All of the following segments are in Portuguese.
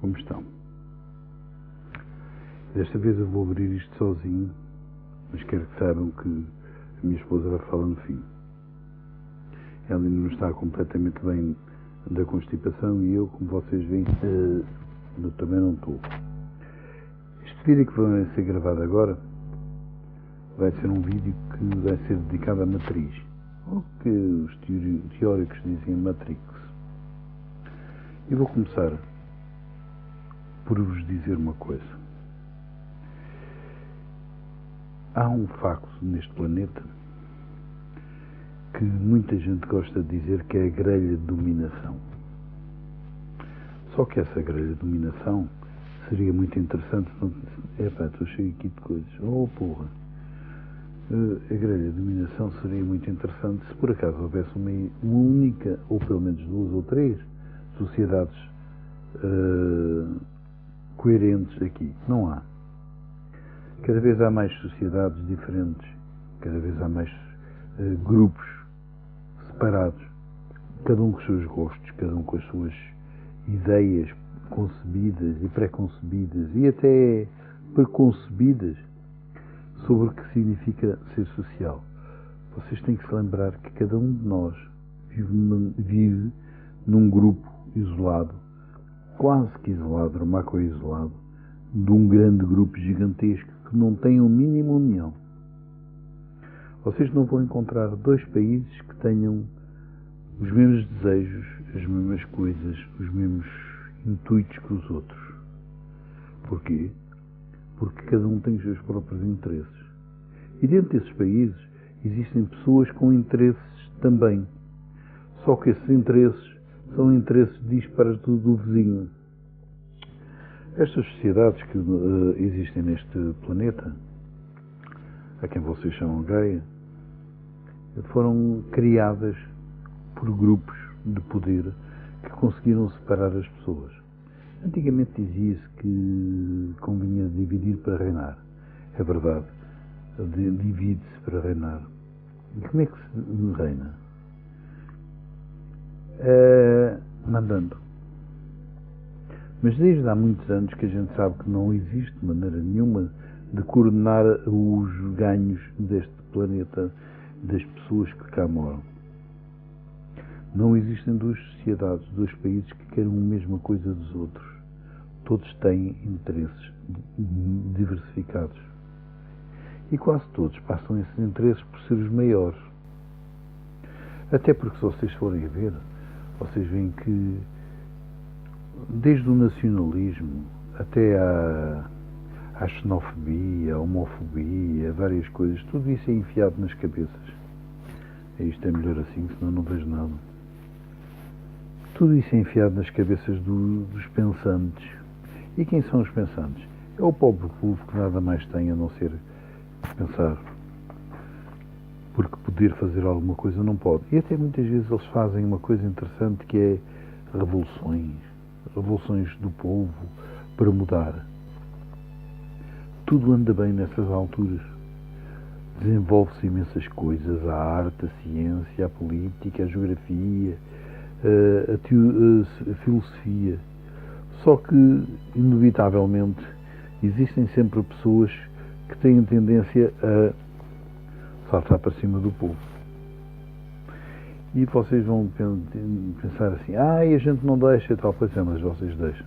como estão? Desta vez eu vou abrir isto sozinho, mas quero que saibam que a minha esposa vai falar no fim. Ela ainda não está completamente bem da constipação e eu, como vocês veem, também não estou. Este vídeo que vai ser gravado agora vai ser um vídeo que vai ser dedicado à matriz, ou que os teóricos dizem Matrix. E vou começar por vos dizer uma coisa. Há um facto neste planeta que muita gente gosta de dizer que é a grelha de dominação. Só que essa grelha de dominação seria muito interessante. Estou cheio aqui de coisas. Oh, porra! A grelha de dominação seria muito interessante se por acaso houvesse uma única, ou pelo menos duas ou três, sociedades coerentes aqui. Não há. Cada vez há mais sociedades diferentes, cada vez há mais grupos separados, cada um com os seus gostos, cada um com as suas ideias concebidas e pré-concebidas e até preconcebidas sobre o que significa ser social. Vocês têm que se lembrar que cada um de nós vive num grupo isolado, quase que isolado, macro-isolado, de um grande grupo gigantesco que não tem a mínima união. Vocês não vão encontrar dois países que tenham os mesmos desejos, as mesmas coisas, os mesmos intuitos que os outros. Porquê? Porque cada um tem os seus próprios interesses. E dentro desses países existem pessoas com interesses também. Só que esses interesses são interesses dispares do vizinho. Estas sociedades que existem neste planeta, a quem vocês chamam Gaia, foram criadas por grupos de poder que conseguiram separar as pessoas. Antigamente dizia-se que convinha dividir para reinar. É verdade, divide-se para reinar. E como é que se reina? Mandando. Mas desde há muitos anos que a gente sabe que não existe maneira nenhuma de coordenar os ganhos deste planeta, das pessoas que cá moram. Não existem duas sociedades, dois países que queiram a mesma coisa dos outros. Todos têm interesses diversificados. E quase todos passam esses interesses por ser os maiores. Até porque, se vocês forem a ver, vocês veem que desde o nacionalismo até à xenofobia, à homofobia, várias coisas, tudo isso é enfiado nas cabeças. Isto é melhor assim, senão não vejo nada. Tudo isso é enfiado nas cabeças dos pensantes. E quem são os pensantes? É o pobre povo que nada mais tem a não ser pensar. Porque poder fazer alguma coisa não pode. E até muitas vezes eles fazem uma coisa interessante que é revoluções do povo para mudar. Tudo anda bem nessas alturas. Desenvolve-se imensas coisas, a arte, a ciência, a política, a geografia, a filosofia. Só que, inevitavelmente, existem sempre pessoas que têm tendência a saltar para cima do povo. E vocês vão pensar assim, a gente não deixa tal coisa, mas vocês deixam.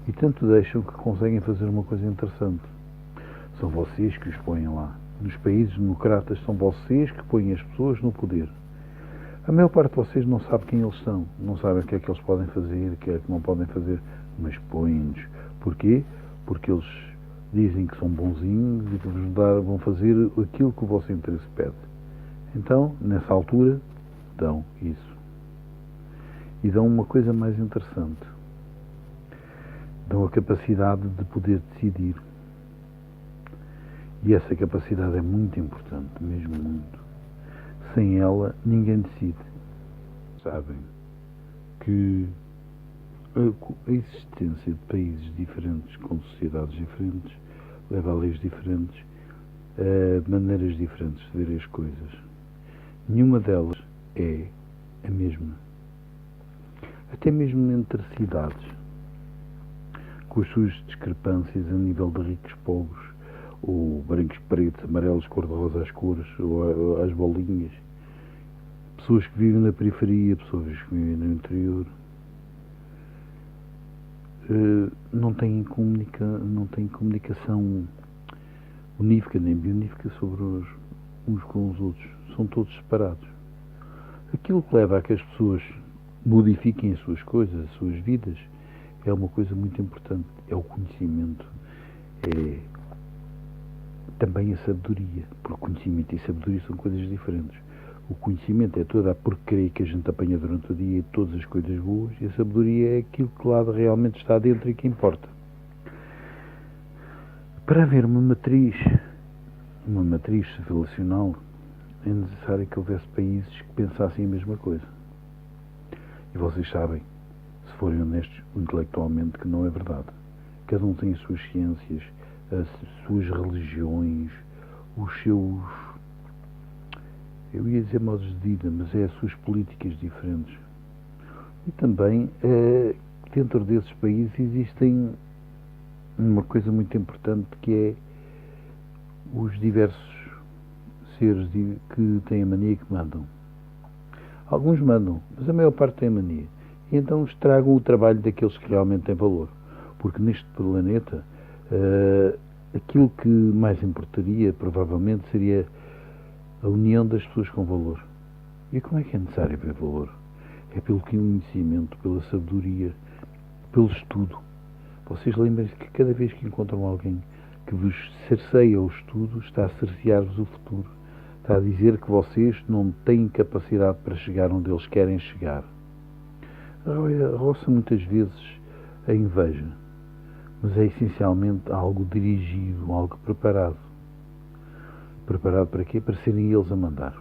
E tanto deixam que conseguem fazer uma coisa interessante. São vocês que os põem lá. Nos países democratas são vocês que põem as pessoas no poder. A maior parte de vocês não sabe quem eles são, não sabem o que é que eles podem fazer, o que é que não podem fazer, mas põem-nos. Porquê? Porque eles dizem que são bonzinhos e que vão fazer aquilo que o vosso interesse pede. Então, nessa altura, dão isso. E dão uma coisa mais interessante. Dão a capacidade de poder decidir. E essa capacidade é muito importante, mesmo muito. Sem ela, ninguém decide. Sabem que a existência de países diferentes, com sociedades diferentes, leva a leis diferentes, a maneiras diferentes de ver as coisas. Nenhuma delas é a mesma. Até mesmo entre cidades. com as suas discrepâncias a nível de ricos pobres, ou brancos pretos, amarelos, cor-de-rosa às cores, ou às bolinhas. Pessoas que vivem na periferia, pessoas que vivem no interior. Não têm comunicação unífica nem bionífica sobre uns com os outros. São todos separados. Aquilo que leva a que as pessoas modifiquem as suas coisas, as suas vidas, é uma coisa muito importante. É o conhecimento. É também a sabedoria. Porque conhecimento e sabedoria são coisas diferentes. O conhecimento é toda a porcaria que a gente apanha durante o dia e todas as coisas boas, e a sabedoria é aquilo que lá realmente está dentro e que importa. Para haver uma matriz civilizacional, é necessário que houvesse países que pensassem a mesma coisa. E vocês sabem, se forem honestos intelectualmente, que não é verdade. Cada um tem as suas ciências, as suas religiões, os seus... eu ia dizer modos de vida, mas é as suas políticas diferentes. E também, dentro desses países, existem uma coisa muito importante, que é os diversos seres que têm a mania que mandam. Alguns mandam, mas a maior parte tem a mania. E então estragam o trabalho daqueles que realmente têm valor. Porque neste planeta, aquilo que mais importaria, provavelmente, seria a união das pessoas com valor. E como é que é necessário haver valor? É pelo conhecimento, pela sabedoria, pelo estudo. Vocês lembrem-se que cada vez que encontram alguém que vos cerceia o estudo, está a cercear-vos o futuro. Está a dizer que vocês não têm capacidade para chegar onde eles querem chegar. Roça muitas vezes a inveja, mas é essencialmente algo dirigido, algo preparado. Preparado para quê? Para serem eles a mandar.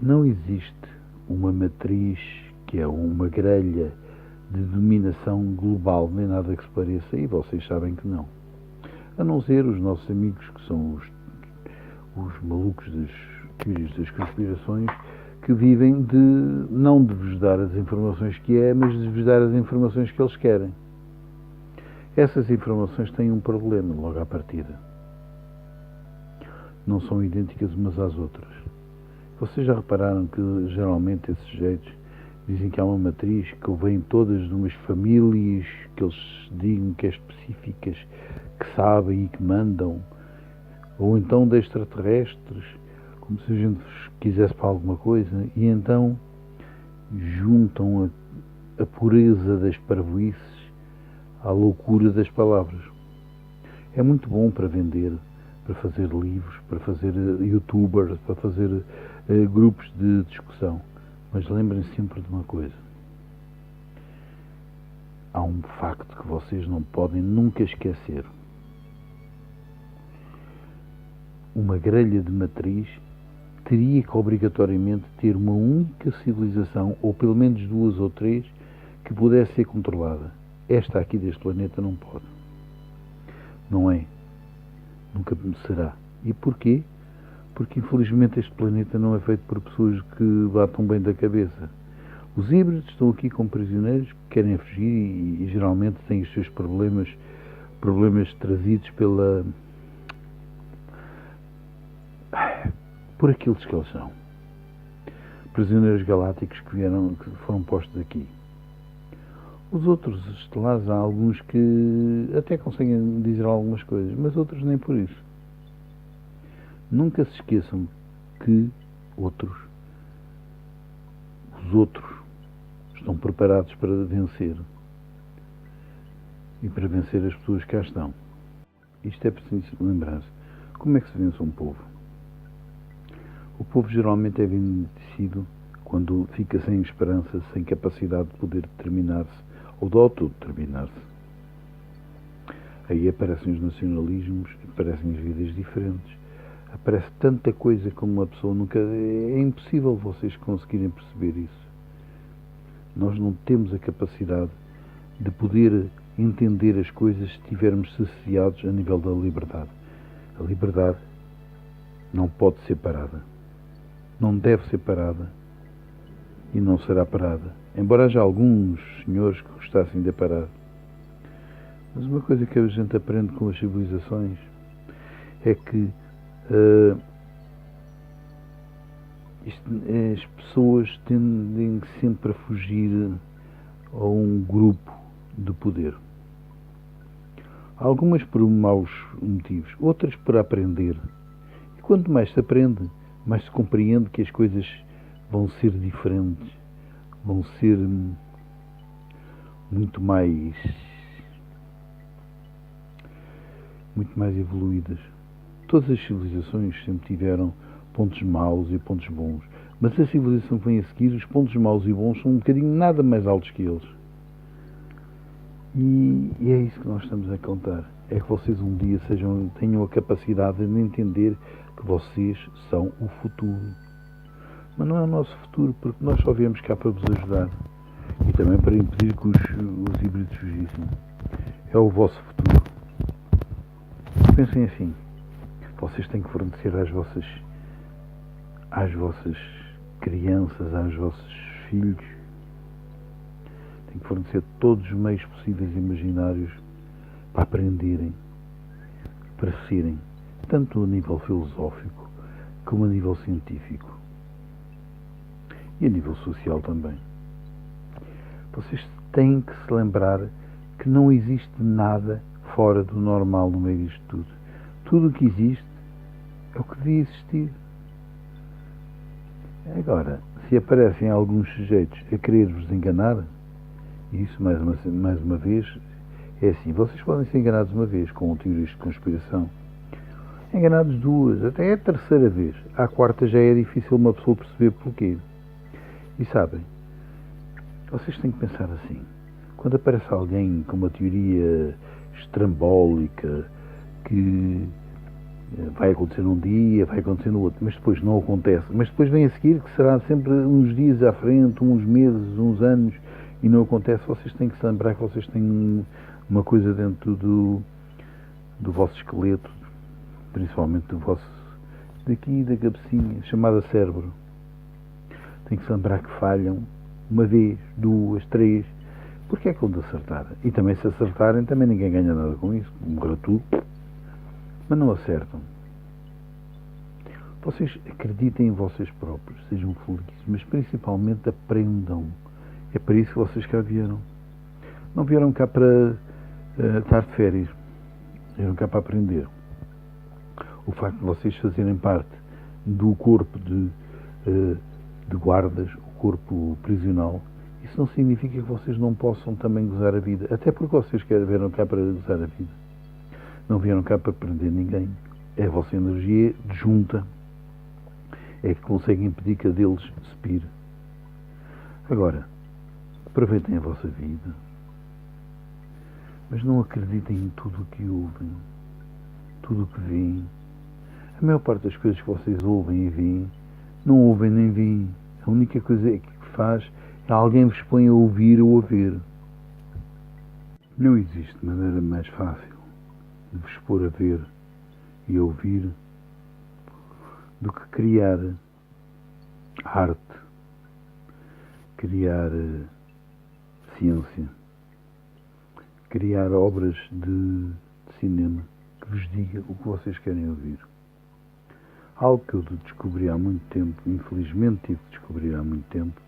Não existe uma matriz que é uma grelha de dominação global, nem nada que se pareça, e vocês sabem que não. A não ser os nossos amigos, que são os malucos das teorias das conspirações, que vivem não de vos dar as informações que é, mas de vos dar as informações que eles querem. Essas informações têm um problema logo à partida. Não são idênticas umas às outras. Vocês já repararam que geralmente esses sujeitos dizem que há uma matriz que vêm todas de umas famílias que eles digam que é específicas, que sabem e que mandam, ou então de extraterrestres, como se a gente quisesse para alguma coisa, e então juntam a pureza das parvoíces à loucura das palavras. É muito bom para vender, para fazer livros, para fazer youtubers, para fazer grupos de discussão. Mas lembrem-se sempre de uma coisa. Há um facto que vocês não podem nunca esquecer. Uma grelha de matriz teria que obrigatoriamente ter uma única civilização, ou pelo menos duas ou três, que pudesse ser controlada. Esta aqui deste planeta não pode. Não é. Nunca será. E porquê? Porque infelizmente este planeta não é feito por pessoas que batam bem da cabeça. Os híbridos estão aqui como prisioneiros que querem fugir e geralmente têm os seus problemas trazidos por aqueles que eles são. Prisioneiros galácticos que foram postos aqui. Os outros estelares, há alguns que até conseguem dizer algumas coisas, mas outros nem por isso. Nunca se esqueçam que os outros estão preparados para vencer. E para vencer as pessoas que cá estão. Isto é preciso lembrar-se. Como é que se vence um povo? O povo geralmente é vencido quando fica sem esperança, sem capacidade de poder determinar-se ou de autodeterminar-se. Aí aparecem os nacionalismos, aparecem as vidas diferentes, aparece tanta coisa como uma pessoa nunca... É impossível vocês conseguirem perceber isso. Nós não temos a capacidade de poder entender as coisas se estivermos saciados a nível da liberdade. A liberdade não pode ser parada. Não deve ser parada e não será parada embora haja alguns senhores que gostassem de parar. Mas uma coisa que a gente aprende com as civilizações é que as pessoas tendem sempre a fugir a um grupo de poder. Algumas por maus motivos, outras por aprender. E quanto mais se aprende, mais se compreende que as coisas vão ser diferentes, vão ser muito mais evoluídas. Todas as civilizações sempre tiveram pontos maus e pontos bons, mas a civilização que vem a seguir, os pontos maus e bons são um bocadinho nada mais altos que eles. E é isso que nós estamos a contar. É que vocês um dia tenham a capacidade de entender que vocês são o futuro. Mas não é o nosso futuro, porque nós só viemos cá para vos ajudar. E também para impedir que os híbridos fugissem. É o vosso futuro. Pensem assim. Vocês têm que fornecer às vossas crianças, aos vossos filhos, têm que fornecer todos os meios possíveis e imaginários para aprenderem, para serem, tanto a nível filosófico como a nível científico e a nível social também. Vocês têm que se lembrar que não existe nada fora do normal no meio disto tudo. Tudo o que existe é o que devia existir. Agora, se aparecem alguns sujeitos a querer-vos enganar, isso, mais uma vez, é assim. Vocês podem ser enganados uma vez com teorias de conspiração. Enganados duas, até a terceira vez. À quarta já é difícil uma pessoa perceber porquê. E sabem, vocês têm que pensar assim. Quando aparece alguém com uma teoria estrambólica que vai acontecer num dia, vai acontecer no outro, mas depois não acontece. Mas depois vem a seguir, que será sempre uns dias à frente, uns meses, uns anos, e não acontece. Vocês têm que se lembrar que vocês têm uma coisa dentro do vosso esqueleto, principalmente daqui da cabecinha, chamada cérebro. Têm que se lembrar que falham uma vez, duas, três, porque é que vão de acertar. E também se acertarem, também ninguém ganha nada com isso, um gratuito. Mas não acertam. Vocês acreditem em vocês próprios, sejam felizes, mas principalmente aprendam. É para isso que vocês cá vieram. Não vieram cá para estar de férias. Vieram cá para aprender. O facto de vocês fazerem parte do corpo de guardas, o corpo prisional, isso não significa que vocês não possam também gozar a vida. Até porque vocês vieram cá para gozar a vida. Não vieram cá para prender ninguém. É a vossa energia junta. É que consegue impedir que a deles se pire. Agora, aproveitem a vossa vida. Mas não acreditem em tudo o que ouvem. Tudo o que veem. A maior parte das coisas que vocês ouvem e veem, não ouvem nem veem. A única coisa que faz é alguém vos põe a ouvir ou a ver. Não existe maneira mais fácil de vos pôr a ver e a ouvir do que criar arte, criar ciência, criar obras de cinema que vos diga o que vocês querem ouvir. Algo que eu descobri há muito tempo, infelizmente tive de descobrir há muito tempo,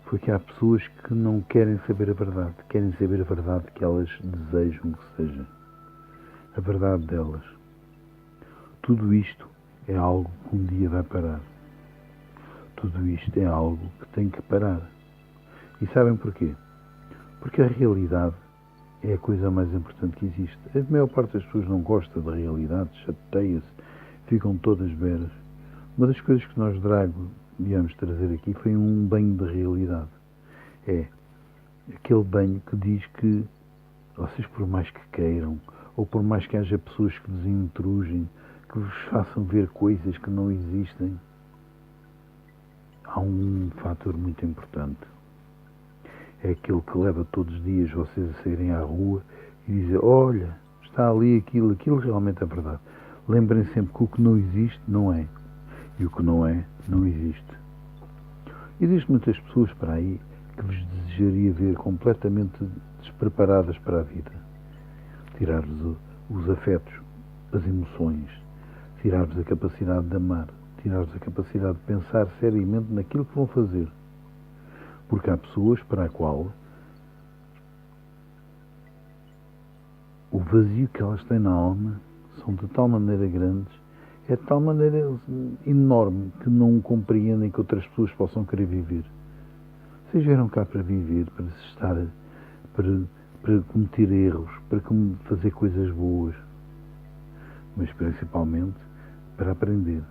foi que há pessoas que não querem saber a verdade, querem saber a verdade que elas desejam que seja. A verdade delas. Tudo isto é algo que um dia vai parar. Tudo isto é algo que tem que parar. E sabem porquê? Porque a realidade é a coisa mais importante que existe. A maior parte das pessoas não gosta da realidade, chateia-se, ficam todas beras. Uma das coisas que nós viemos trazer aqui foi um banho de realidade. É aquele banho que diz que vocês, por mais que queiram, ou por mais que haja pessoas que vos intrugem, que vos façam ver coisas que não existem, há um fator muito importante. É aquele que leva todos os dias vocês a saírem à rua e dizer, olha, está ali aquilo realmente é verdade. Lembrem sempre que o que não existe não é. E o que não é, não existe. Existem muitas pessoas para aí que vos desejaria ver completamente despreparadas para a vida. Tirar-vos os afetos, as emoções, tirar-vos a capacidade de amar, tirar-vos a capacidade de pensar seriamente naquilo que vão fazer. Porque há pessoas para a qual o vazio que elas têm na alma são de tal maneira grandes, é de tal maneira enorme, que não compreendem que outras pessoas possam querer viver. Vocês vieram cá para viver, para estar, para cometer erros, para fazer coisas boas, mas principalmente para aprender.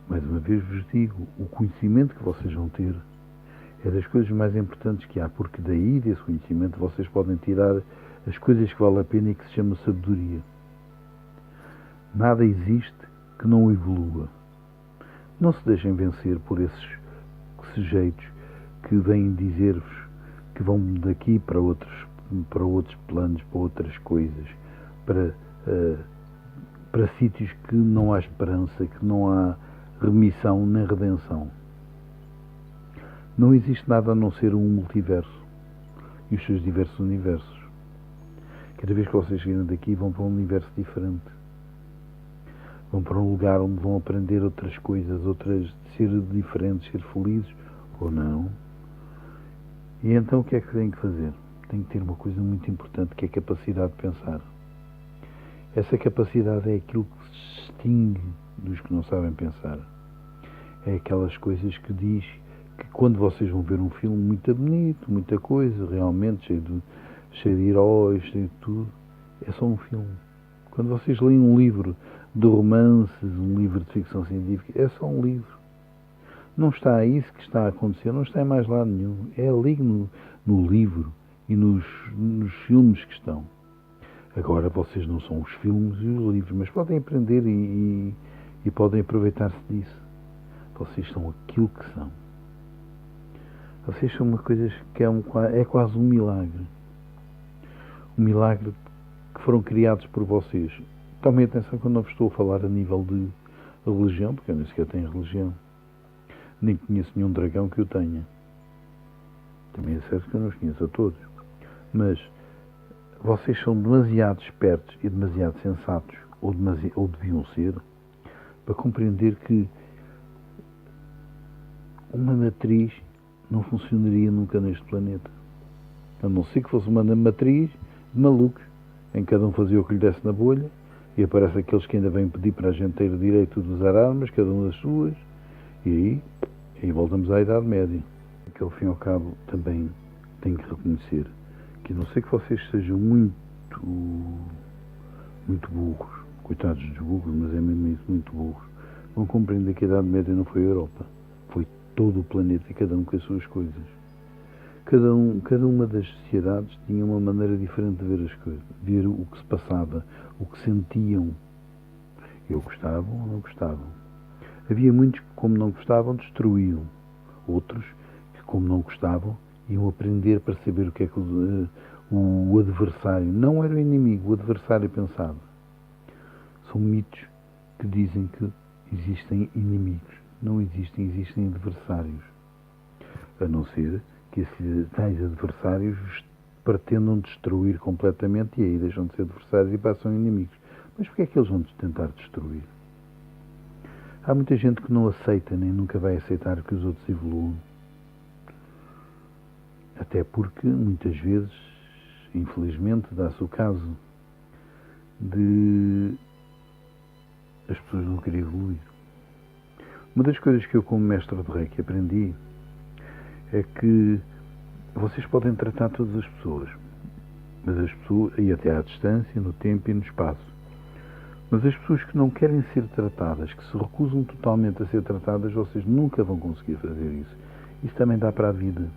Mais uma vez vos digo, o conhecimento que vocês vão ter é das coisas mais importantes que há, porque daí, desse conhecimento, vocês podem tirar as coisas que vale a pena e que se chama sabedoria. Nada existe que não evolua. Não se deixem vencer por esses sujeitos que vêm dizer-vos que vão daqui para outros planos, para outras coisas, para sítios que não há esperança, que não há remissão nem redenção. Não existe nada a não ser um multiverso e os seus diversos universos. Cada vez que vocês saírem daqui vão para um universo diferente. Vão para um lugar onde vão aprender outras coisas, outras, ser diferentes, ser felizes ou não. E então o que é que têm que fazer? Têm que ter uma coisa muito importante, que é a capacidade de pensar. Essa capacidade é aquilo que se distingue dos que não sabem pensar. É aquelas coisas que diz que quando vocês vão ver um filme muito bonito, muita coisa, realmente cheio de heróis, cheio de tudo, é só um filme. Quando vocês leem um livro de romances, um livro de ficção científica, é só um livro. Não está isso que está a acontecer, não está em mais lado nenhum. É ali no livro e nos filmes que estão. Agora, vocês não são os filmes e os livros, mas podem aprender e podem aproveitar-se disso. Vocês são aquilo que são. Vocês são uma coisa que é quase um milagre. Um milagre que foram criados por vocês. Tomem atenção quando não vos estou a falar a nível de religião, porque eu nem sequer tenho religião. Nem conheço nenhum dragão que eu tenha. Também é certo que eu não os conheço a todos. Mas vocês são demasiado espertos e demasiado sensatos, ou deviam ser, para compreender que uma matriz não funcionaria nunca neste planeta. A não ser que fosse uma matriz de malucos, em que cada um fazia o que lhe desse na bolha, e aparece aqueles que ainda vêm pedir para a gente ter o direito de usar armas, cada um das suas, e aí voltamos à Idade Média. Que ao fim e ao cabo também tenho que reconhecer que, a não ser que vocês sejam muito burros, coitados dos burros, mas é mesmo isso, muito burros, vão compreender que a Idade Média não foi a Europa, foi todo o planeta e cada um com as suas coisas. Cada uma das sociedades tinha uma maneira diferente de ver as coisas, ver o que se passava, o que sentiam. Eu gostavam ou não gostavam. Havia muitos que, como não gostavam, destruíam. Outros que, como não gostavam, iam aprender para saber o que é que o adversário, não era o inimigo, o adversário pensava. São mitos que dizem que existem inimigos. Não existem, existem adversários. A não ser que esses tais adversários pretendam destruir completamente e aí deixam de ser adversários e passam a inimigos. Mas porquê é que eles vão tentar destruir? Há muita gente que não aceita nem nunca vai aceitar que os outros evoluam. Até porque, muitas vezes, infelizmente, dá-se o caso de as pessoas não querem evoluir. Uma das coisas que eu, como mestre de Reiki, aprendi é que vocês podem tratar todas as pessoas, mas as pessoas, e até à distância, no tempo e no espaço. Mas as pessoas que não querem ser tratadas, que se recusam totalmente a ser tratadas, vocês nunca vão conseguir fazer isso. Isso também dá para a vida.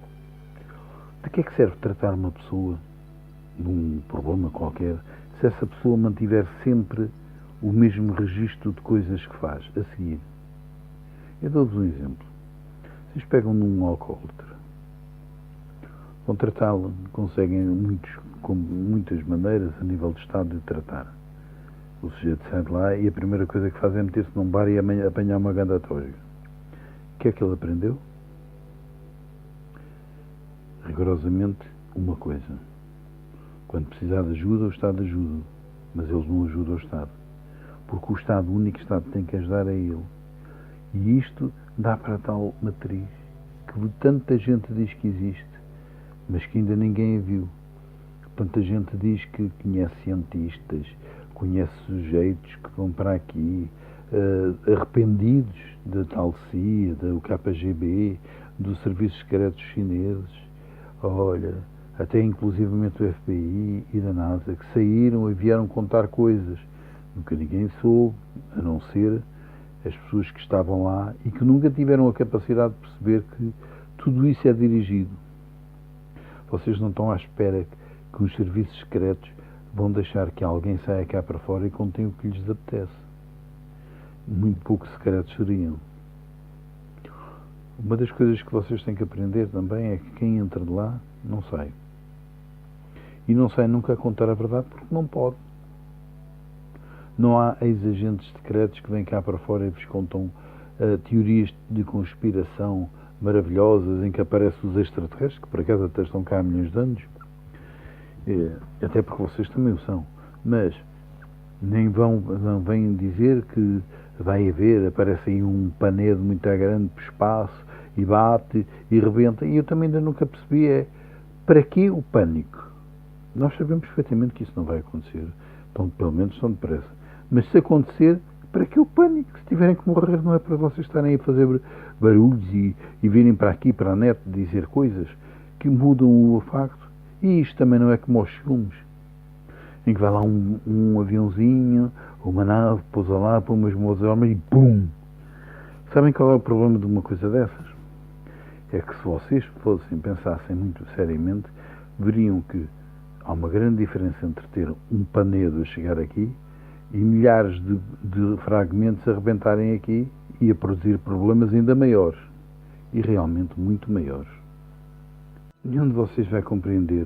De que é que serve tratar uma pessoa de um problema qualquer, se essa pessoa mantiver sempre o mesmo registro de coisas que faz a seguir? Eu dou-vos um exemplo. Vocês pegam num alcoólatra, vão tratá-lo, conseguem com muitas maneiras a nível de estado de tratar. O sujeito sai de lá e a primeira coisa que faz é meter-se num bar e apanhar uma ganda tosga. O que é que ele aprendeu? rigorosamente uma coisa. Quando precisar de ajuda, o Estado ajuda, mas eles não ajudam o Estado. Porque o Estado, o único Estado que tem que ajudar é ele. E isto dá para a tal matriz que tanta gente diz que existe, mas que ainda ninguém a viu. Tanta gente diz que conhece cientistas, conhece sujeitos que vão para aqui, arrependidos da tal CIA, do KGB, dos serviços secretos chineses, olha, até inclusivamente do FBI e da NASA, que saíram e vieram contar coisas. Nunca ninguém soube, a não ser as pessoas que estavam lá e que nunca tiveram a capacidade de perceber que tudo isso é dirigido. Vocês não estão à espera que os serviços secretos vão deixar que alguém saia cá para fora e contém o que lhes apetece. Muito pouco secretos seriam. Uma das coisas que vocês têm que aprender também é que quem entra de lá não sai. E não sai nunca a contar a verdade porque não pode. Não há ex-agentes secretos que vêm cá para fora e vos contam teorias de conspiração maravilhosas em que aparecem os extraterrestres, que por acaso até estão cá há milhões de anos, até porque vocês também o são, mas nem não vêm dizer que vai haver, aparece aí um panedo muito grande para o espaço e bate e rebenta, e eu também ainda nunca percebi para que o pânico? Nós sabemos perfeitamente que isso não vai acontecer, então pelo menos estão depressa, mas se acontecer, para que o pânico? Se tiverem que morrer não é para vocês estarem a fazer barulhos e virem para aqui, para a net, dizer coisas que mudam o facto. E isto também não é como aos filmes, em que vai lá um aviãozinho, uma nave, pousa lá, põe umas boas armas e pum! Sabem qual é o problema de uma coisa dessas? É que se vocês pensassem muito seriamente, veriam que há uma grande diferença entre ter um panedo a chegar aqui e milhares de fragmentos a arrebentarem aqui e a produzir problemas ainda maiores. E realmente muito maiores. Nenhum de vocês vai compreender.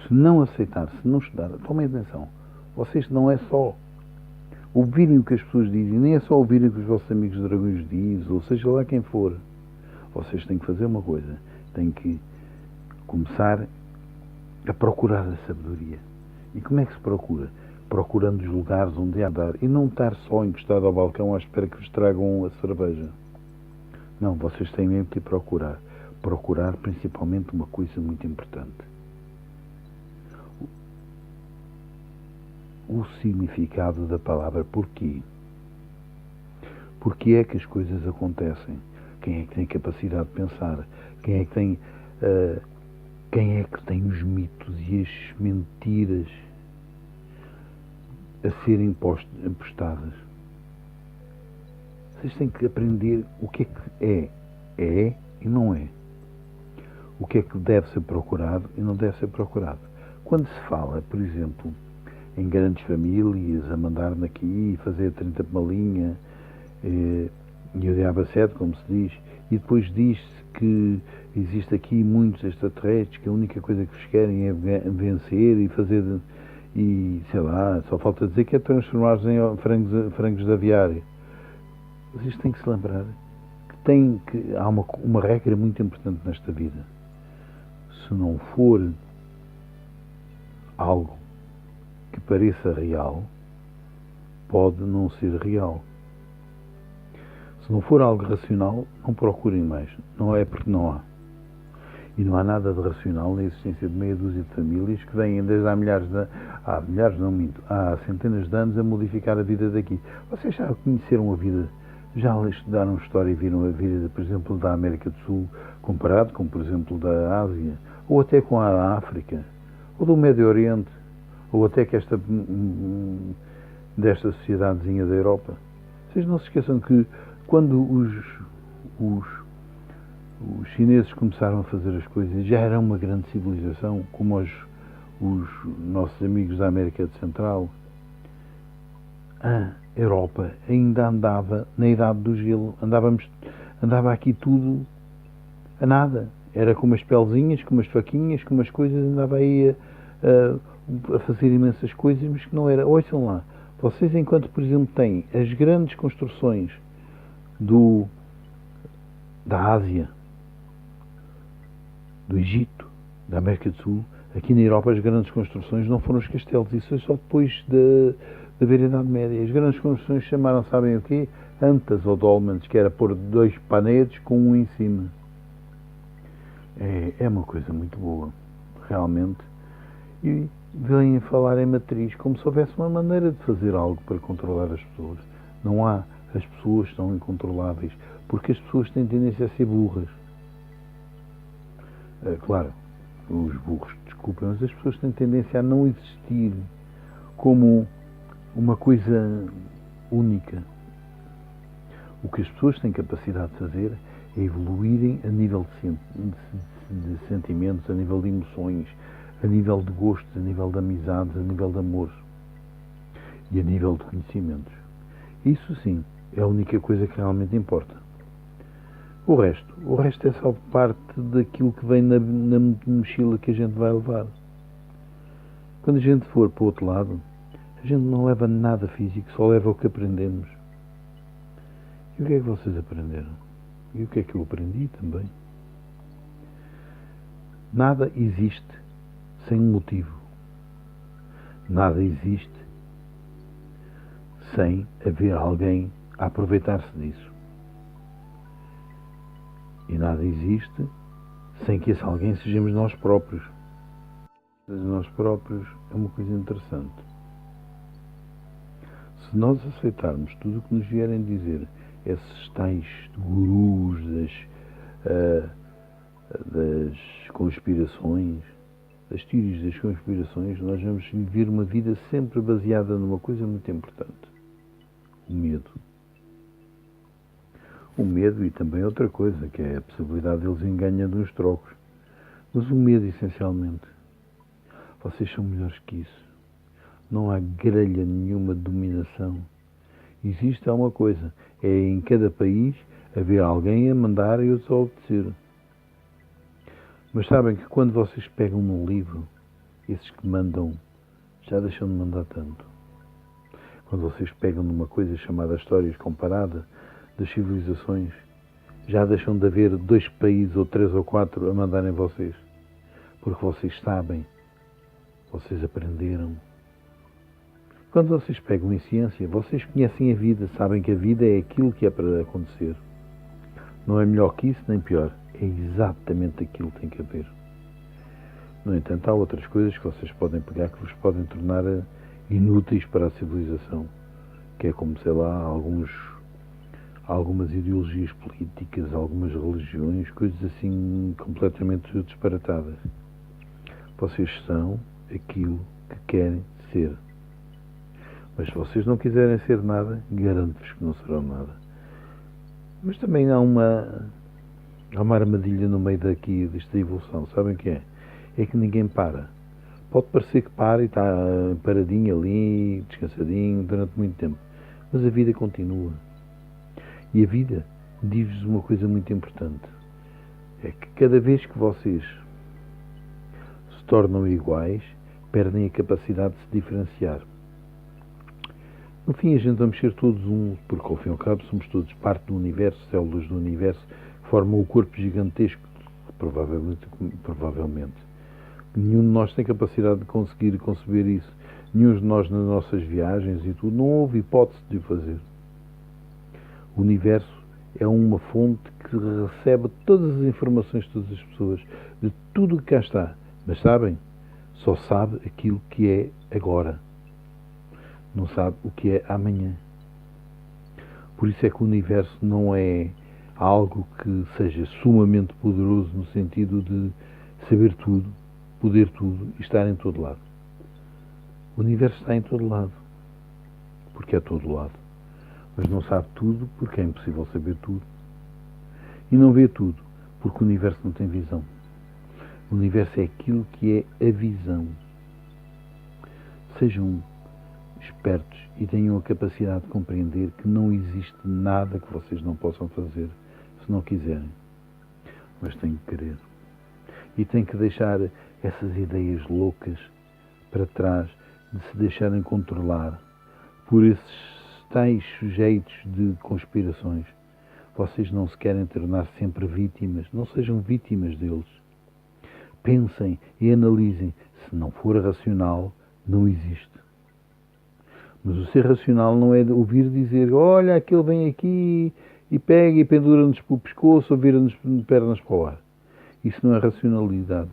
Se não aceitar, se não estudar, tomem atenção. Vocês não é só ouvirem o que as pessoas dizem, nem é só ouvirem o que os vossos amigos dragões dizem, ou seja lá quem for. Vocês têm que fazer uma coisa. Têm que começar a procurar a sabedoria. E como é que se procura? Procurando os lugares onde há de dar. E não estar só encostado ao balcão à espera que vos tragam a cerveja. Não, vocês têm mesmo que procurar. Procurar principalmente uma coisa muito importante. O significado da palavra porquê. Porquê é que as coisas acontecem? Quem é que tem capacidade de pensar? Quem é que tem os mitos e as mentiras a serem apostadas? Vocês têm que aprender o que é e não é. O que é que deve ser procurado e não deve ser procurado. Quando se fala, por exemplo, em grandes famílias, a mandar daqui, fazer 30 por uma linha, e o diabo a 7, como se diz, e depois diz-se que existe aqui muitos extraterrestres, que a única coisa que vos querem é vencer e fazer, e sei lá, só falta dizer que é transformar-os em frangos de aviário. Vocês têm que se lembrar que há uma regra muito importante nesta vida. Se não for algo que pareça real, pode não ser real. Se não for algo racional, não procurem mais. Não é porque não há. E não há nada de racional na existência de meia dúzia de famílias que vêm desde há centenas de anos a modificar a vida daqui. Vocês já conheceram a vida, já estudaram história e viram a vida, por exemplo, da América do Sul, comparado com, por exemplo, da Ásia, ou até com a África, ou do Médio Oriente, ou até que desta sociedadezinha da Europa. Vocês não se esqueçam que quando os chineses começaram a fazer as coisas, já era uma grande civilização, como os nossos amigos da América Central. A Europa ainda andava na idade do gelo, andava aqui tudo a nada. Era com umas pelzinhas, com umas faquinhas, com umas coisas, andava aí a fazer imensas coisas, mas que não era. Ouçam lá, vocês enquanto, por exemplo, têm as grandes construções da Ásia, do Egito, da América do Sul. Aqui na Europa as grandes construções não foram os castelos, isso foi só depois da Idade Média. As grandes construções chamaram, sabem o quê? Antas ou dolmens, que era pôr 2 panetes com um em cima. É uma coisa muito boa, realmente. E vêm falar em matriz como se houvesse uma maneira de fazer algo para controlar as pessoas. Não há. As pessoas são incontroláveis, porque as pessoas têm tendência a ser burras. Claro, os burros, desculpem, mas as pessoas têm tendência a não existir como uma coisa única. O que as pessoas têm capacidade de fazer é evoluírem a nível de sentimentos, a nível de emoções, a nível de gostos, a nível de amizades, a nível de amor e a nível de conhecimentos. Isso sim, é a única coisa que realmente importa. O resto é só parte daquilo que vem na mochila que a gente vai levar. Quando a gente for para o outro lado, a gente não leva nada físico, só leva o que aprendemos. E o que é que vocês aprenderam? E o que é que eu aprendi também? Nada existe sem um motivo. Nada existe sem haver alguém a aproveitar-se disso. E nada existe sem que esse alguém sejamos nós próprios. Nós próprios é uma coisa interessante. Se nós aceitarmos tudo o que nos vierem dizer esses tais gurus das conspirações, das teorias das conspirações, nós vamos viver uma vida sempre baseada numa coisa muito importante: o medo. O medo e também outra coisa, que é a possibilidade deles enganando uns trocos. Mas o medo, essencialmente. Vocês são melhores que isso. Não há grelha nenhuma de dominação. Existe uma coisa, é em cada país haver alguém a mandar e outros a obedecer. Mas sabem que quando vocês pegam num livro, esses que mandam já deixam de mandar tanto. Quando vocês pegam numa coisa chamada Histórias Comparadas das Civilizações, já deixam de haver 2 países ou 3 ou 4 a mandarem vocês. Porque vocês sabem, vocês aprenderam. Quando vocês pegam em ciência, vocês conhecem a vida, sabem que a vida é aquilo que é para acontecer. Não é melhor que isso, nem pior. É exatamente aquilo que tem que haver. No entanto, há outras coisas que vocês podem pegar que vos podem tornar inúteis para a civilização. Que é como, sei lá, algumas ideologias políticas, algumas religiões, coisas assim completamente disparatadas. Vocês são aquilo que querem ser. Mas se vocês não quiserem ser nada, garanto-vos que não serão nada. Mas também há uma armadilha no meio desta evolução. Sabem o que é? É que ninguém para. Pode parecer que para e está paradinho ali, descansadinho, durante muito tempo. Mas a vida continua. E a vida diz-vos uma coisa muito importante. É que cada vez que vocês se tornam iguais, perdem a capacidade de se diferenciar. No fim, a gente vamos ser todos um, porque ao fim e ao cabo somos todos parte do universo, células do universo, que formam o corpo gigantesco, provavelmente. Nenhum de nós tem capacidade de conseguir conceber isso. Nenhum de nós, nas nossas viagens e tudo, não houve hipótese de o fazer. O universo é uma fonte que recebe todas as informações de todas as pessoas, de tudo o que cá está. Mas sabem? Só sabe aquilo que é agora. Não sabe o que é amanhã. Por isso é que o universo não é algo que seja sumamente poderoso no sentido de saber tudo, poder tudo e estar em todo lado. O universo está em todo lado, porque é todo lado. Mas não sabe tudo, porque é impossível saber tudo. E não vê tudo, porque o universo não tem visão. O universo é aquilo que é a visão. Sejam espertos e tenham a capacidade de compreender que não existe nada que vocês não possam fazer se não quiserem. Mas têm que querer. E têm que deixar essas ideias loucas para trás, de se deixarem controlar por esses tais sujeitos de conspirações. Vocês não se querem tornar sempre vítimas. Não sejam vítimas deles. pensem e analisem. Se não for racional, não existe. Mas o ser racional não é de ouvir dizer, olha, aquele vem aqui e pega e pendura-nos para o pescoço ou vira-nos pernas para o ar. Isso não é racionalidade.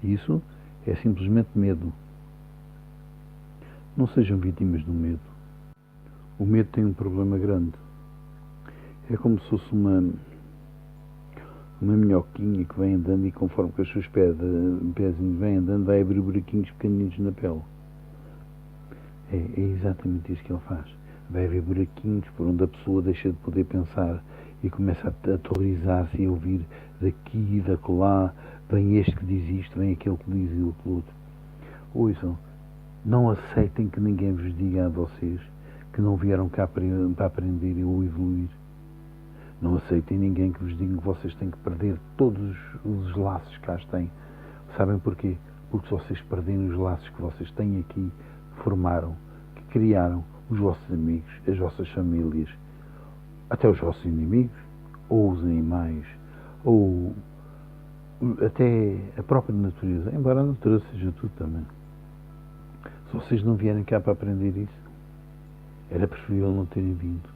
Isso é simplesmente medo. Não sejam vítimas do medo. O medo tem um problema grande. É como se fosse uma minhoquinha que vem andando e conforme que os seus pezinhos vêm andando, vai abrir buraquinhos pequeninos na pele. É exatamente isso que ele faz. Vai haver buraquinhos por onde a pessoa deixa de poder pensar e começa a aterrorizar-se e a ouvir daqui e dacolá, vem este que diz isto, vem aquele que diz aquilo outro. Ouçam, não aceitem que ninguém vos diga a vocês que não vieram cá para aprender ou evoluir. Não aceitem ninguém que vos diga que vocês têm que perder todos os laços que cá têm. Sabem porquê? Porque se vocês perderem os laços que vocês têm aqui, formaram, que criaram os vossos amigos, as vossas famílias, até os vossos inimigos, ou os animais, ou até a própria natureza, embora a natureza seja tudo também. Se vocês não vierem cá para aprender isso, era preferível não terem vindo,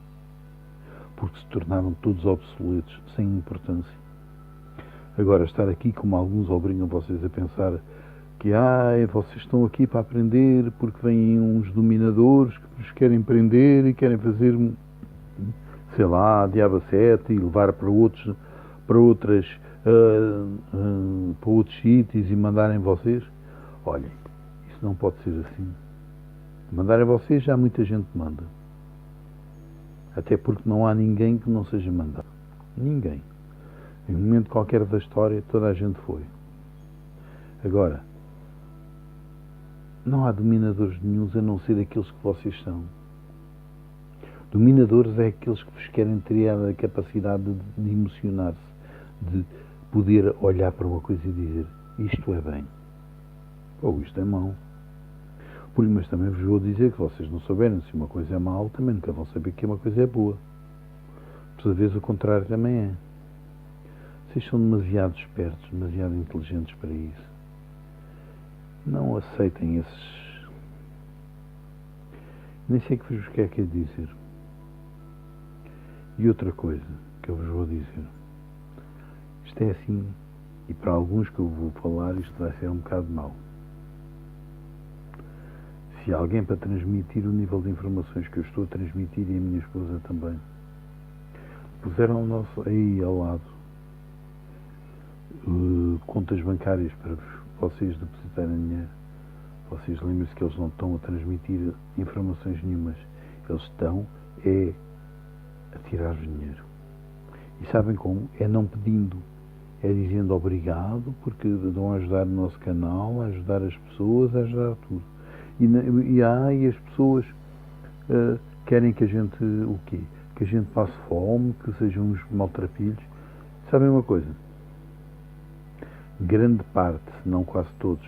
porque se tornaram todos obsoletos, sem importância. Agora, estar aqui, como alguns obrigam vocês a pensar que vocês estão aqui para aprender porque vêm uns dominadores que vos querem prender e querem fazer, sei lá, diabo sete e levar para outros sítios e mandarem vocês. Olhem, isso não pode ser assim. Mandarem vocês já muita gente manda. Até porque não há ninguém que não seja mandado. Ninguém. Em um momento qualquer da história toda a gente foi. Agora, não há dominadores nenhuns a não ser aqueles que vocês são. Dominadores é aqueles que vos querem ter a capacidade de emocionar-se, de poder olhar para uma coisa e dizer isto é bem, ou isto é mau. Mas também vos vou dizer que vocês não souberem se uma coisa é mau, também nunca vão saber que uma coisa é boa. Por vezes o contrário também é. Vocês são demasiado espertos, demasiado inteligentes para isso. Não aceitem esses... Nem sei o que vos quer dizer. E outra coisa que eu vos vou dizer. Isto é assim, e para alguns que eu vou falar, isto vai ser um bocado mau. Se alguém para transmitir o nível de informações que eu estou a transmitir e a minha esposa também, puseram aí ao lado contas bancárias para vocês depositarem dinheiro, vocês lembrem-se que eles não estão a transmitir informações nenhumas, eles estão a tirar dinheiro. E sabem como? É não pedindo, é dizendo obrigado porque estão a ajudar o nosso canal, a ajudar as pessoas, a ajudar tudo. E as pessoas querem que a gente o quê? Que a gente passe fome, que sejam uns maltrapilhos. Sabem uma coisa? Grande parte, se não quase todos,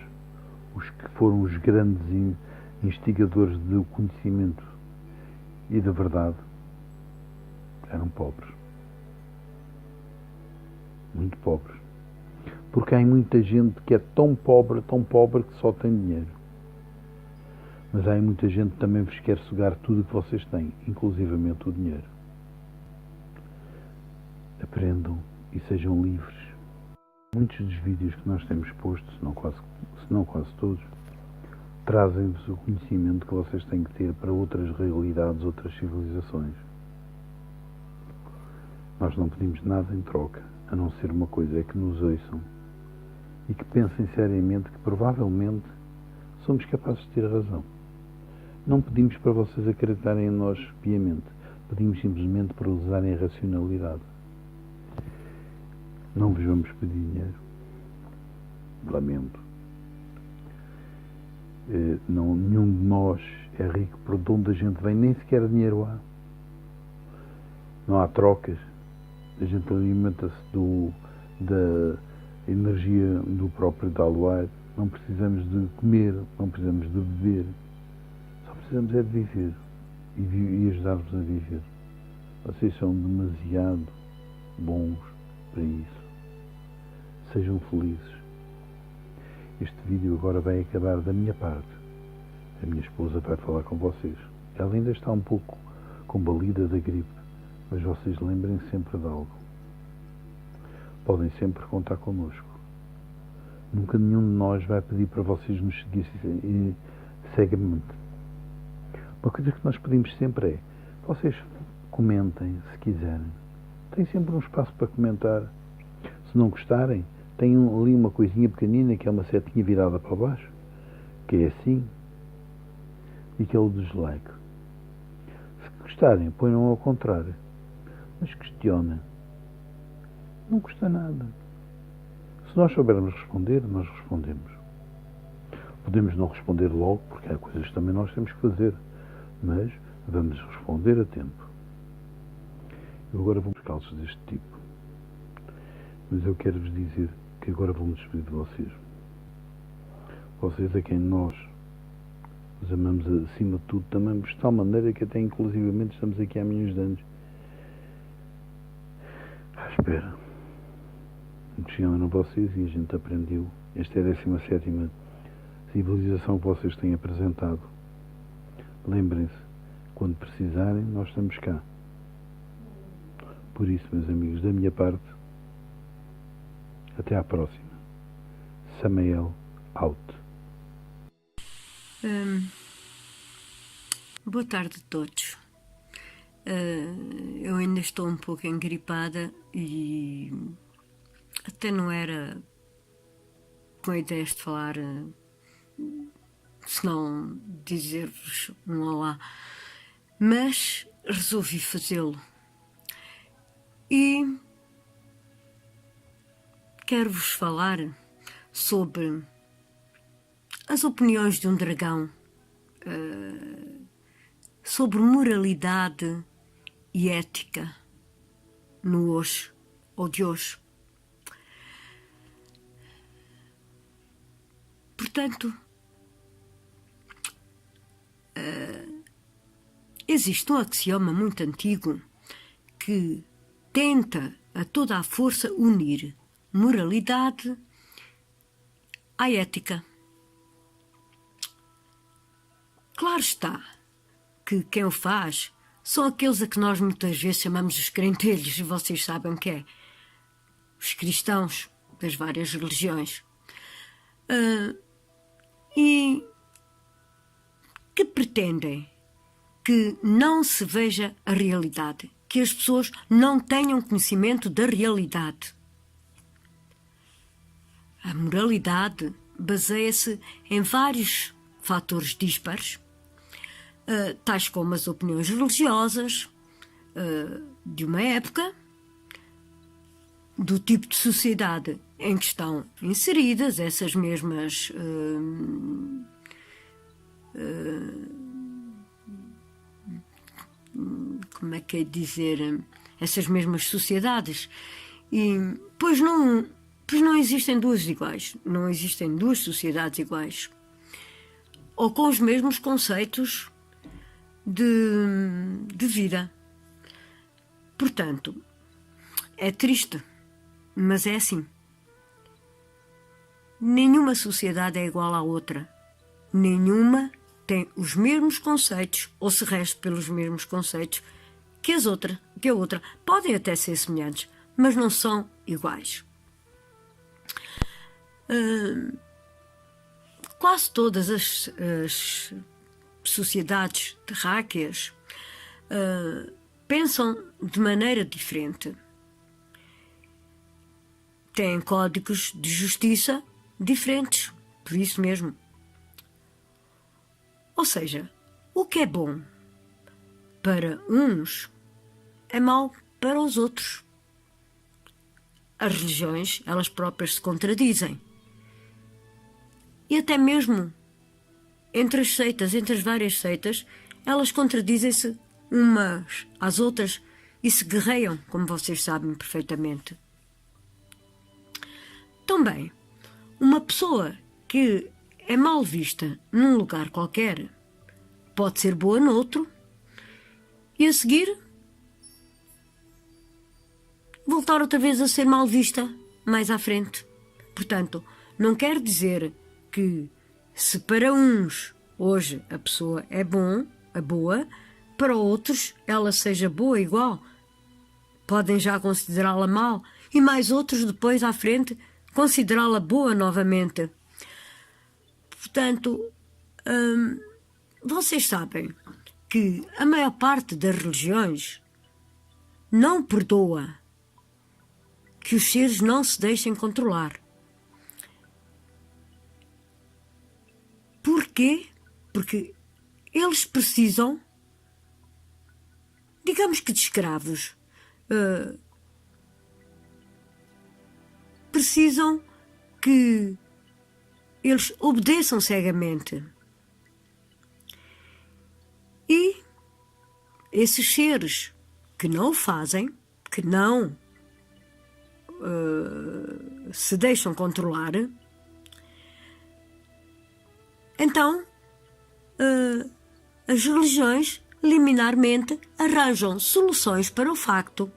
os que foram os grandes instigadores do conhecimento e da verdade, eram pobres. Muito pobres. Porque há muita gente que é tão pobre que só tem dinheiro. Mas há muita gente que também vos quer sugar tudo o que vocês têm, inclusivamente o dinheiro. Aprendam e sejam livres. Muitos dos vídeos que nós temos posto, se não quase todos, trazem-vos o conhecimento que vocês têm que ter para outras realidades, outras civilizações. Nós não pedimos nada em troca, a não ser uma coisa, é que nos ouçam e que pensem seriamente que provavelmente somos capazes de ter razão. Não pedimos para vocês acreditarem em nós piamente, pedimos simplesmente para usarem a racionalidade. Não vos vamos pedir dinheiro. Lamento. Nenhum de nós é rico por onde a gente vem, nem sequer dinheiro há. Não há trocas. A gente alimenta-se da energia do próprio Daluar. Não precisamos de comer, não precisamos de beber. Só precisamos é de viver e ajudar-vos a viver. Vocês são demasiado bons para isso. Sejam felizes. Este vídeo agora vai acabar da minha parte. A minha esposa vai falar com vocês. Ela ainda está um pouco combalida da gripe, mas vocês lembrem sempre de algo. Podem sempre contar connosco. Nunca nenhum de nós vai pedir para vocês nos seguirem cegamente. Uma coisa que nós pedimos sempre é: vocês comentem se quiserem. Tem sempre um espaço para comentar. Se não gostarem, tem ali uma coisinha pequenina que é uma setinha virada para baixo, que é assim, e que é o dislike. Se gostarem, ponham ao contrário. Mas questionem. Não custa nada. Se nós soubermos responder, nós respondemos. Podemos não responder logo, porque há coisas que também nós temos que fazer, mas vamos responder a tempo. Eu agora vou buscá-los deste tipo. Mas eu quero-vos dizer que agora vou-me despedir de vocês. Vocês a quem nós os amamos acima de tudo, também de tal maneira que até inclusivamente estamos aqui há milhões de anos à espera. Impressionam vocês e a gente aprendeu. Esta é a 17ª civilização que vocês têm apresentado. Lembrem-se, quando precisarem, nós estamos cá. Por isso, meus amigos, da minha parte, até à próxima. Samael out. Boa tarde a todos. Eu ainda estou um pouco engripada e até não era com ideias de falar, senão dizer-vos um olá, mas resolvi fazê-lo. E quero-vos falar sobre as opiniões de um dragão, sobre moralidade e ética no hoje, ou de hoje. Portanto, existe um axioma muito antigo que tenta a toda a força unir moralidade à ética. Claro está que quem o faz são aqueles a que nós muitas vezes chamamos os crentelhos, e vocês sabem o que é. Os cristãos das várias religiões. E que pretendem que não se veja a realidade, que as pessoas não tenham conhecimento da realidade. A moralidade baseia-se em vários fatores dispares, tais como as opiniões religiosas de uma época, do tipo de sociedade em que estão inseridas essas mesmas como é que é dizer, essas mesmas sociedades. E pois não existem duas iguais, não existem duas sociedades iguais ou com os mesmos conceitos de vida. Portanto, é triste, mas é assim. Nenhuma sociedade é igual à outra. Nenhuma tem os mesmos conceitos ou se rege pelos mesmos conceitos que a outra. Podem até ser semelhantes, mas não são iguais. Quase todas as sociedades terráqueas pensam de maneira diferente. Têm códigos de justiça diferentes, por isso mesmo. Ou seja, o que é bom para uns é mau para os outros. As religiões, elas próprias se contradizem. E até mesmo entre as seitas, entre as várias seitas, elas contradizem-se umas às outras e se guerreiam, como vocês sabem perfeitamente. Também, uma pessoa que é mal vista num lugar qualquer pode ser boa noutro e a seguir voltar outra vez a ser mal vista mais à frente. Portanto, não quer dizer que se para uns hoje a pessoa é boa, para outros ela seja boa igual. Podem já considerá-la mal e mais outros depois à frente considerá-la boa novamente. Portanto, vocês sabem que a maior parte das religiões não perdoa que os seres não se deixem controlar. Porquê? Porque eles precisam, digamos que de escravos, precisam que eles obedeçam cegamente. E esses seres que não o fazem, que não se deixam controlar, então as religiões liminarmente arranjam soluções para o facto,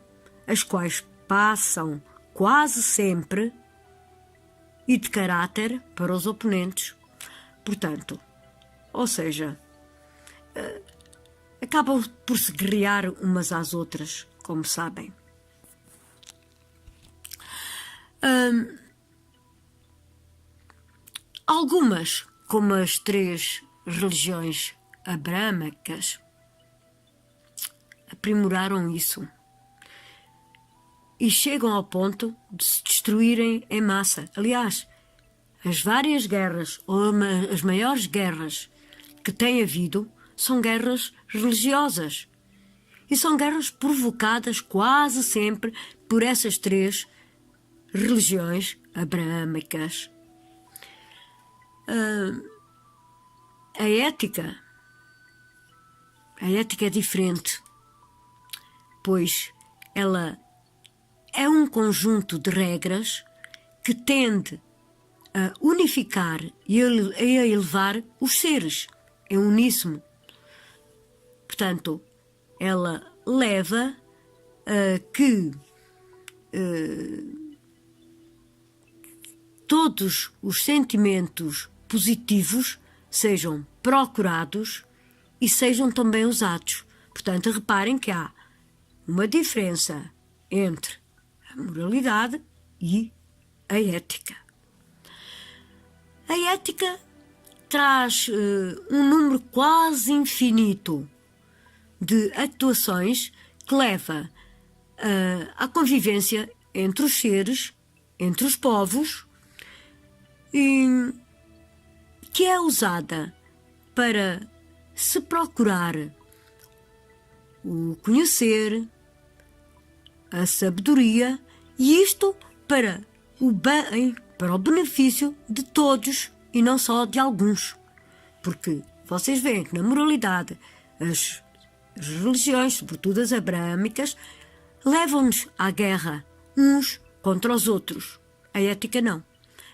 as quais passam quase sempre e de caráter para os oponentes. Portanto, ou seja, acabam por se guerrear umas às outras, como sabem. Algumas, como as 3 religiões abrâmicas, aprimoraram isso e chegam ao ponto de se destruírem em massa. Aliás, as várias guerras, ou as maiores guerras que tem havido, são guerras religiosas. E são guerras provocadas quase sempre por essas 3 religiões abrâmicas. A ética é diferente, pois ela é um conjunto de regras que tende a unificar e a elevar os seres em uníssono. Portanto, ela leva a que todos os sentimentos positivos sejam procurados e sejam também usados. Portanto, reparem que há uma diferença entre a moralidade e a ética. A ética traz um número quase infinito de atuações que leva à convivência entre os seres, entre os povos, e que é usada para se procurar o conhecer, a sabedoria, e isto para o bem, para o benefício de todos e não só de alguns. Porque vocês veem que na moralidade as religiões, sobretudo as abrâmicas, levam-nos à guerra uns contra os outros. A ética não.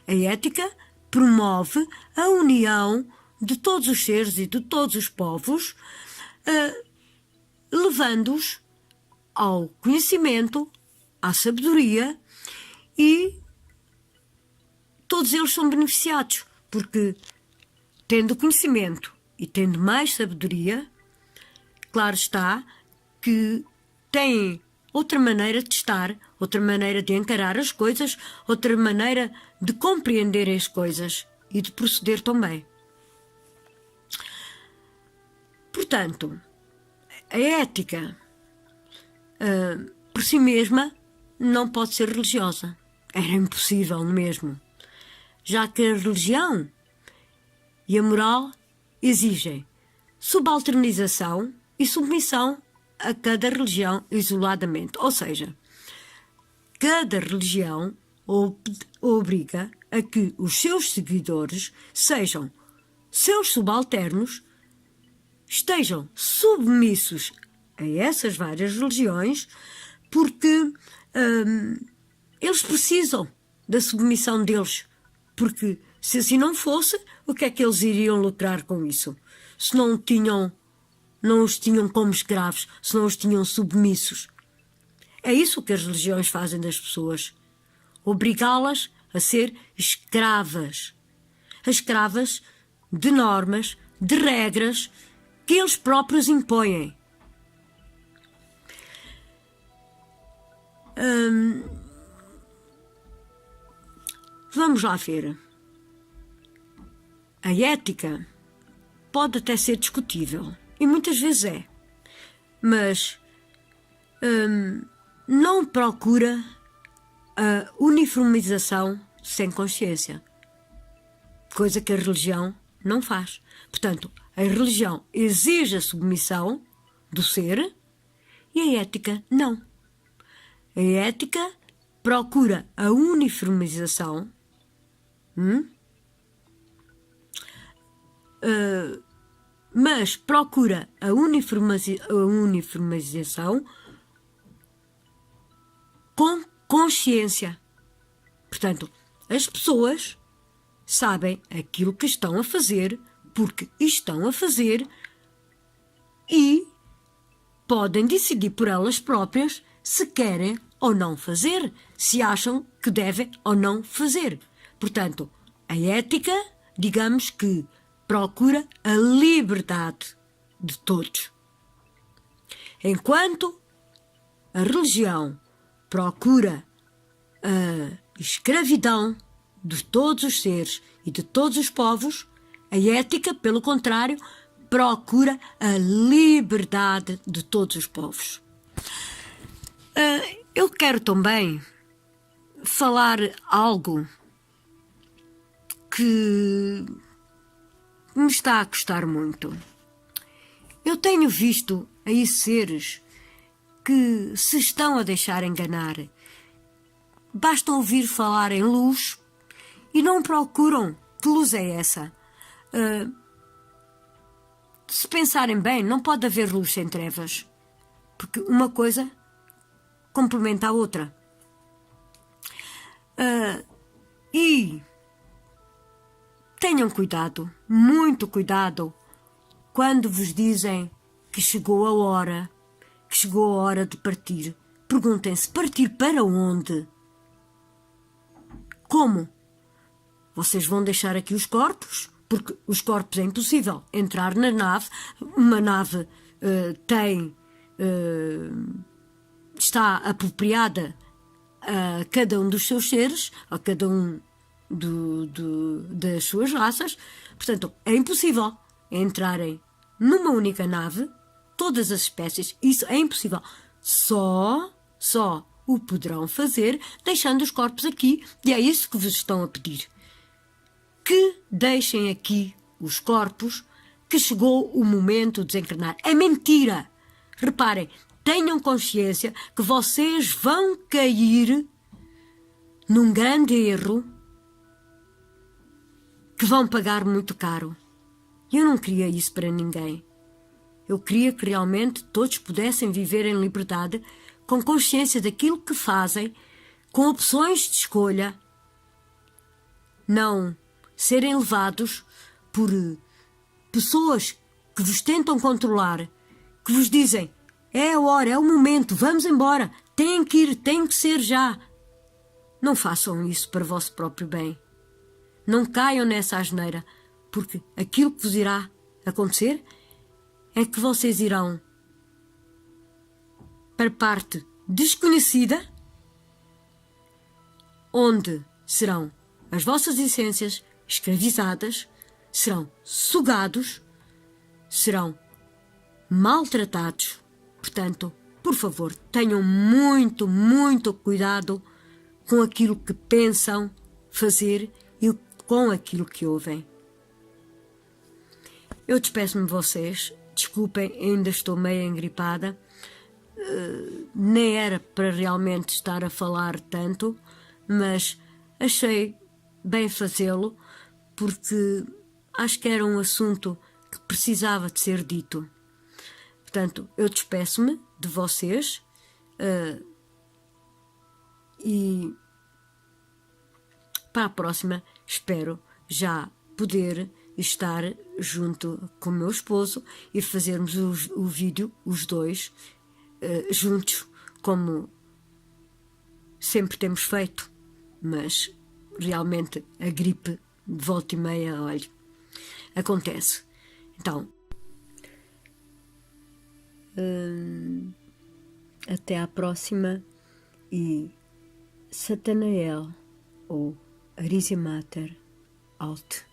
A ética promove a união de todos os seres e de todos os povos, levando-os ao conhecimento, à sabedoria, e todos eles são beneficiados, porque tendo conhecimento e tendo mais sabedoria, claro está que têm outra maneira de estar, outra maneira de encarar as coisas, outra maneira de compreender as coisas e de proceder também. Portanto, a ética por si mesma não pode ser religiosa. Era impossível mesmo, já que a religião e a moral exigem subalternização e submissão a cada religião isoladamente. Ou seja, cada religião obriga a que os seus seguidores sejam seus subalternos, estejam submissos a essas várias religiões, porque eles precisam da submissão deles. Porque se assim não fosse, o que é que eles iriam lucrar com isso? Se não os tinham como escravos, se não os tinham submissos. É isso que as religiões fazem das pessoas. Obrigá-las a ser escravas. escravas de normas, de regras que eles próprios impõem. Vamos lá ver. A ética pode até ser discutível, e muitas vezes é, mas não procura a uniformização sem consciência, coisa que a religião não faz. Portanto, a religião exige a submissão do ser e a ética não. A ética procura a uniformização, mas procura a uniformização com consciência. Portanto, as pessoas sabem aquilo que estão a fazer, porque estão a fazer, e podem decidir por elas próprias se querem ou não fazer, se acham que devem ou não fazer. Portanto, a ética, digamos que procura a liberdade de todos. Enquanto a religião procura a escravidão de todos os seres e de todos os povos, a ética, pelo contrário, procura a liberdade de todos os povos. Eu quero também falar algo que me está a custar muito. Eu tenho visto aí seres que se estão a deixar enganar. Basta ouvir falar em luz e não procuram que luz é essa. Se pensarem bem, não pode haver luz sem trevas, porque uma coisa complementa a outra. E tenham cuidado, muito cuidado, quando vos dizem que chegou a hora de partir. Perguntem-se, partir para onde? Como? Vocês vão deixar aqui os corpos? Porque os corpos é impossível entrar na nave. Uma nave está apropriada a cada um dos seus seres, a cada um das suas raças. Portanto, é impossível entrarem numa única nave todas as espécies. Isso é impossível. Só o poderão fazer deixando os corpos aqui, e é isso que vos estão a pedir. Que deixem aqui os corpos, que chegou o momento de desencarnar. É mentira! Reparem, tenham consciência que vocês vão cair num grande erro que vão pagar muito caro. Eu não queria isso para ninguém. Eu queria que realmente todos pudessem viver em liberdade, com consciência daquilo que fazem, com opções de escolha, não serem levados por pessoas que vos tentam controlar, que vos dizem: é a hora, é o momento, vamos embora, têm que ir, tem que ser já. Não façam isso para o vosso próprio bem. Não caiam nessa asneira, porque aquilo que vos irá acontecer é que vocês irão para parte desconhecida, onde serão as vossas essências escravizadas, serão sugados, serão maltratados. Portanto, por favor, tenham muito, muito cuidado com aquilo que pensam fazer e com aquilo que ouvem. Eu despeço-me de vocês. Desculpem, ainda estou meio engripada. Nem era para realmente estar a falar tanto, mas achei bem fazê-lo, porque acho que era um assunto que precisava de ser dito. Portanto, eu despeço-me de vocês e para a próxima espero já poder estar junto com o meu esposo e fazermos o vídeo, os dois, juntos, como sempre temos feito. Mas realmente a gripe de volta e meia, olha, acontece. Então, até à próxima e Satanael ou Arisia Mater Alt.